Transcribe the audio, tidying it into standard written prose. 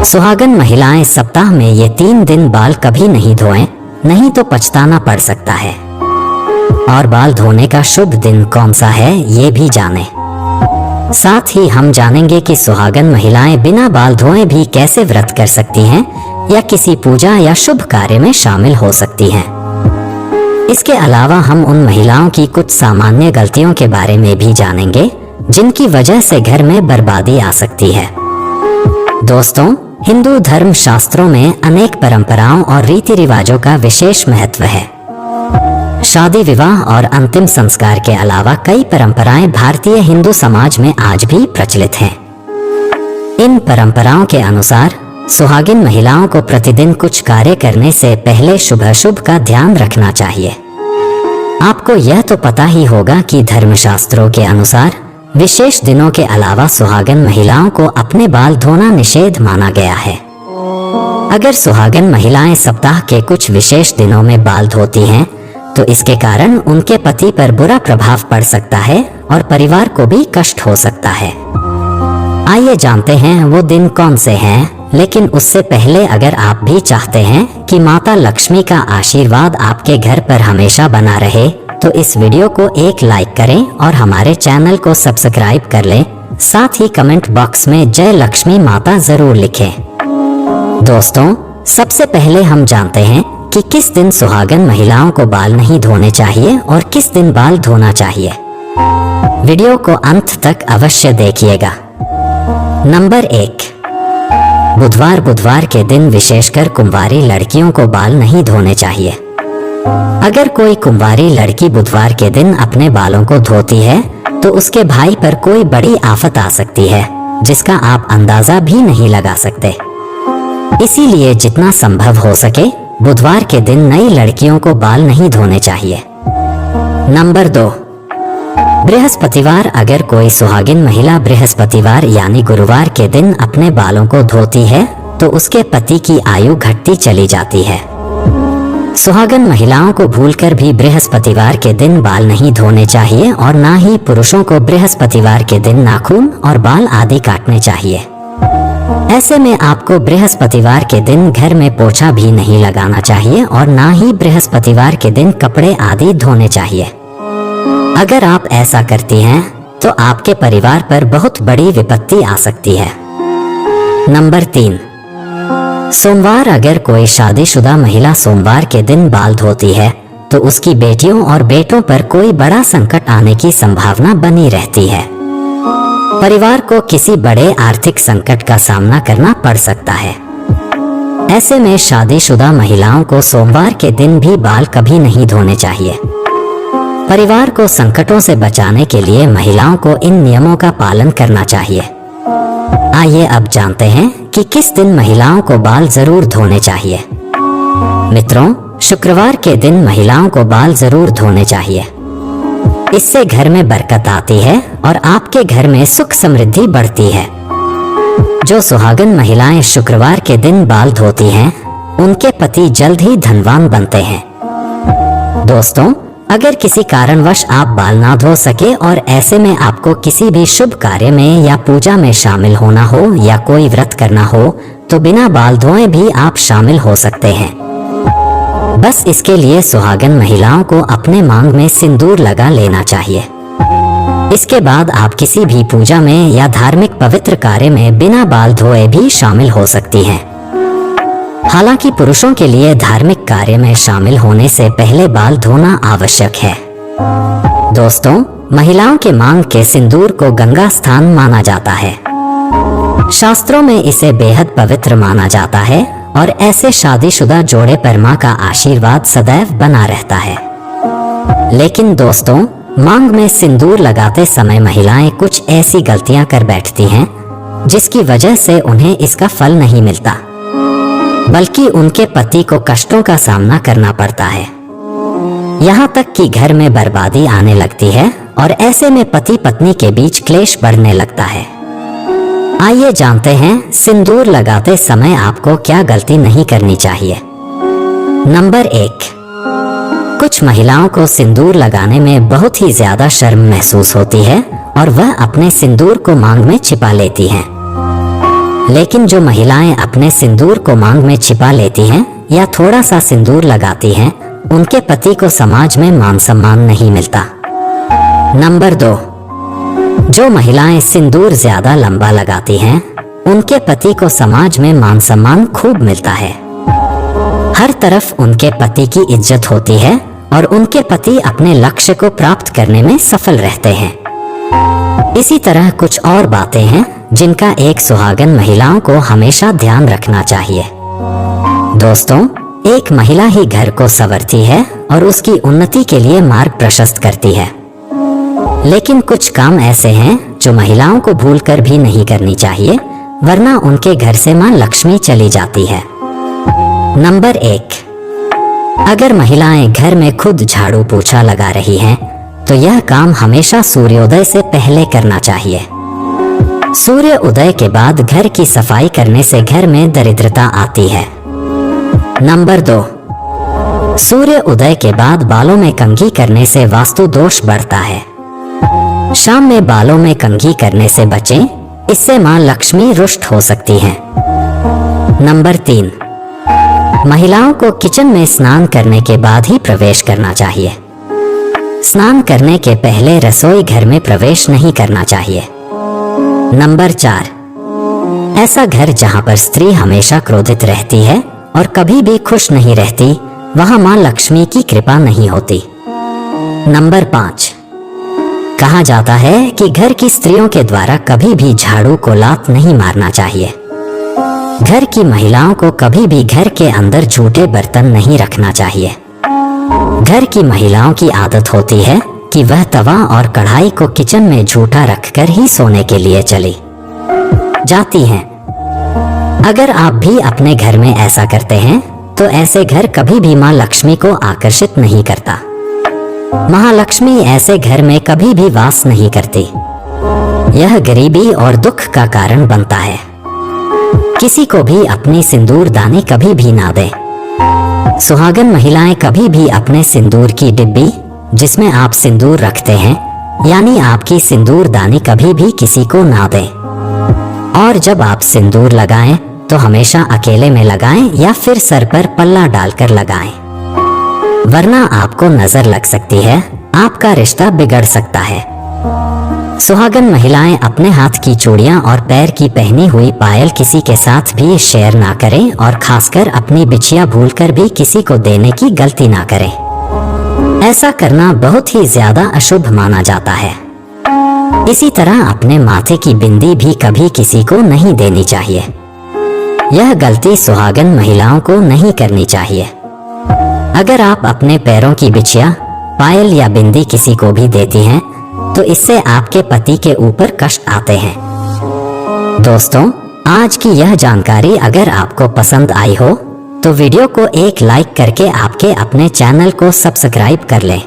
सुहागन महिलाएं सप्ताह में ये 3 दिन बाल कभी नहीं धोएं, नहीं तो पछताना पड़ सकता है। और बाल धोने का शुभ दिन कौन सा है ये भी जानें। साथ ही हम जानेंगे कि सुहागन महिलाएं बिना बाल धोए भी कैसे व्रत कर सकती हैं या किसी पूजा या शुभ कार्य में शामिल हो सकती हैं। इसके अलावा हम उन महिलाओं की कुछ सामान्य गलतियों के बारे में भी जानेंगे जिनकी वजह से घर में बर्बादी आ सकती है। दोस्तों, हिंदू धर्म शास्त्रों में अनेक परंपराओं और रीति रिवाजों का विशेष महत्व है। शादी, विवाह और अंतिम संस्कार के अलावा कई परंपराएं भारतीय हिंदू समाज में आज भी प्रचलित हैं। इन परंपराओं के अनुसार सुहागिन महिलाओं को प्रतिदिन कुछ कार्य करने से पहले शुभ का ध्यान रखना चाहिए। आपको यह तो पता ही होगा कि धर्मशास्त्रों के अनुसार विशेष दिनों के अलावा सुहागन महिलाओं को अपने बाल धोना निषेध माना गया है। अगर सुहागन महिलाएं सप्ताह के कुछ विशेष दिनों में बाल धोती हैं, तो इसके कारण उनके पति पर बुरा प्रभाव पड़ सकता है और परिवार को भी कष्ट हो सकता है। आइए जानते हैं वो दिन कौन से हैं, लेकिन उससे पहले अगर आप भी चाहते हैं कि माता लक्ष्मी का आशीर्वाद आपके घर पर हमेशा बना रहे, तो इस वीडियो को एक लाइक करें और हमारे चैनल को सब्सक्राइब कर लें। साथ ही कमेंट बॉक्स में जय लक्ष्मी माता जरूर लिखें। दोस्तों, सबसे पहले हम जानते हैं कि किस दिन सुहागन महिलाओं को बाल नहीं धोने चाहिए और किस दिन बाल धोना चाहिए। वीडियो को अंत तक अवश्य देखिएगा। नंबर 1, बुधवार के दिन विशेषकर कुंवारी लड़कियों को बाल नहीं धोने चाहिए। अगर कोई कुंवारी लड़की बुधवार के दिन अपने बालों को धोती है, तो उसके भाई पर कोई बड़ी आफत आ सकती है जिसका आप अंदाजा भी नहीं लगा सकते। इसीलिए जितना संभव हो सके बुधवार के दिन नई लड़कियों को बाल नहीं धोने चाहिए। नंबर 2, बृहस्पतिवार। अगर कोई सुहागिन महिला बृहस्पतिवार यानी गुरुवार के दिन अपने बालों को धोती है, तो उसके पति की आयु घटती चली जाती है। सुहागन महिलाओं को भूलकर भी बृहस्पतिवार के दिन बाल नहीं धोने चाहिए और ना ही पुरुषों को बृहस्पतिवार के दिन नाखून और बाल आदि काटने चाहिए। ऐसे में आपको बृहस्पतिवार के दिन घर में पोछा भी नहीं लगाना चाहिए और ना ही बृहस्पतिवार के दिन कपड़े आदि धोने चाहिए। अगर आप ऐसा करती हैं, तो आपके परिवार पर बहुत बड़ी विपत्ति आ सकती है। नंबर 3, सोमवार। अगर कोई शादीशुदा महिला सोमवार के दिन बाल धोती है, तो उसकी बेटियों और बेटों पर कोई बड़ा संकट आने की संभावना बनी रहती है। परिवार को किसी बड़े आर्थिक संकट का सामना करना पड़ सकता है। ऐसे में शादीशुदा महिलाओं को सोमवार के दिन भी बाल कभी नहीं धोने चाहिए। परिवार को संकटों से बचाने के लिए महिलाओं को इन नियमों का पालन करना चाहिए। आइए अब जानते हैं कि किस दिन महिलाओं को बाल जरूर धोने चाहिए। मित्रों, शुक्रवार के दिन महिलाओं को बाल जरूर धोने चाहिए। इससे घर में बरकत आती है और आपके घर में सुख समृद्धि बढ़ती है। जो सुहागन महिलाएं शुक्रवार के दिन बाल धोती हैं, उनके पति जल्द ही धनवान बनते हैं। दोस्तों, अगर किसी कारणवश आप बाल ना धो सके और ऐसे में आपको किसी भी शुभ कार्य में या पूजा में शामिल होना हो या कोई व्रत करना हो, तो बिना बाल धोए भी आप शामिल हो सकते हैं। बस इसके लिए सुहागन महिलाओं को अपने मांग में सिंदूर लगा लेना चाहिए। इसके बाद आप किसी भी पूजा में या धार्मिक पवित्र कार्य में बिना बाल धोए भी शामिल हो सकती हैं। हालांकि पुरुषों के लिए धार्मिक कार्य में शामिल होने से पहले बाल धोना आवश्यक है। दोस्तों, महिलाओं के मांग के सिंदूर को गंगा स्थान माना जाता है। शास्त्रों में इसे बेहद पवित्र माना जाता है और ऐसे शादीशुदा जोड़े पर मां का आशीर्वाद सदैव बना रहता है। लेकिन दोस्तों, मांग में सिंदूर लगाते समय महिलाएं कुछ ऐसी गलतियां कर बैठती हैं जिसकी वजह से उन्हें इसका फल नहीं मिलता, बल्कि उनके पति को कष्टों का सामना करना पड़ता है। यहाँ तक कि घर में बर्बादी आने लगती है और ऐसे में पति पत्नी के बीच क्लेश बढ़ने लगता है। आइए जानते हैं सिंदूर लगाते समय आपको क्या गलती नहीं करनी चाहिए। नंबर 1, कुछ महिलाओं को सिंदूर लगाने में बहुत ही ज्यादा शर्म महसूस होती है और वह अपने सिंदूर को मांग में छिपा लेती हैं। लेकिन जो महिलाएं अपने सिंदूर को मांग में छिपा लेती हैं या थोड़ा सा सिंदूर लगाती हैं, उनके पति को समाज में मान सम्मान नहीं मिलता। नंबर 2, जो महिलाएं सिंदूर ज्यादा लंबा लगाती हैं, उनके पति को समाज में मान सम्मान खूब मिलता है। हर तरफ उनके पति की इज्जत होती है और उनके पति अपने लक्ष्य को प्राप्त करने में सफल रहते हैं। इसी तरह कुछ और बातें हैं जिनका एक सुहागन महिलाओं को हमेशा ध्यान रखना चाहिए। दोस्तों, एक महिला ही घर को संवरती है और उसकी उन्नति के लिए मार्ग प्रशस्त करती है। लेकिन कुछ काम ऐसे हैं जो महिलाओं को भूलकर भी नहीं करनी चाहिए, वरना उनके घर से मां लक्ष्मी चली जाती है। नंबर 1, अगर महिलाएं घर में खुद झाड़ू पोछा लगा रही हैं, तो यह काम हमेशा सूर्योदय से पहले करना चाहिए। सूर्य उदय के बाद घर की सफाई करने से घर में दरिद्रता आती है। नंबर 2, सूर्य उदय के बाद बालों में कंघी करने से वास्तु दोष बढ़ता है। शाम में बालों में कंघी करने से बचें, इससे मां लक्ष्मी रुष्ट हो सकती हैं। नंबर 3, महिलाओं को किचन में स्नान करने के बाद ही प्रवेश करना चाहिए। स्नान करने के पहले रसोई घर में प्रवेश नहीं करना चाहिए। नंबर 4, ऐसा घर जहां पर स्त्री हमेशा क्रोधित रहती है और कभी भी खुश नहीं रहती, वहां मां लक्ष्मी की कृपा नहीं होती। नंबर 5, कहा जाता है कि घर की स्त्रियों के द्वारा कभी भी झाड़ू को लात नहीं मारना चाहिए। घर की महिलाओं को कभी भी घर के अंदर झूठे बर्तन नहीं रखना चाहिए। घर की महिलाओं की आदत होती है कि वह तवा और कढ़ाई को किचन में झूठा रखकर ही सोने के लिए चली जाती हैं। अगर आप भी अपने घर में ऐसा करते हैं, तो ऐसे घर कभी भी मां लक्ष्मी को आकर्षित नहीं करता। महालक्ष्मी ऐसे घर में कभी भी वास नहीं करती। यह गरीबी और दुख का कारण बनता है। किसी को भी अपनी सिंदूर दानी कभी भी ना दे। सुहागन महिलाएं कभी भी अपने सिंदूर की डिब्बी, जिसमें आप सिंदूर रखते हैं, यानी आपकी सिंदूर दानी कभी भी किसी को ना दें। और जब आप सिंदूर लगाएं, तो हमेशा अकेले में लगाएं या फिर सर पर पल्ला डालकर लगाएं, वरना आपको नजर लग सकती है, आपका रिश्ता बिगड़ सकता है। सुहागन महिलाएं अपने हाथ की चूड़ियां और पैर की पहनी हुई पायल किसी के साथ भी शेयर ना करें और खासकर अपनी बिछिया भूलकर भी किसी को देने की गलती ना करें। ऐसा करना बहुत ही ज्यादा अशुभ माना जाता है। इसी तरह अपने माथे की बिंदी भी कभी किसी को नहीं देनी चाहिए। यह गलती सुहागन महिलाओं को नहीं करनी चाहिए। अगर आप अपने पैरों की बिछिया, पायल या बिंदी किसी को भी देती हैं, तो इससे आपके पति के ऊपर कष्ट आते हैं। दोस्तों, आज की यह जानकारी अगर आपको पसंद आई हो, तो वीडियो को एक लाइक करके आपके अपने चैनल को सब्सक्राइब कर लें।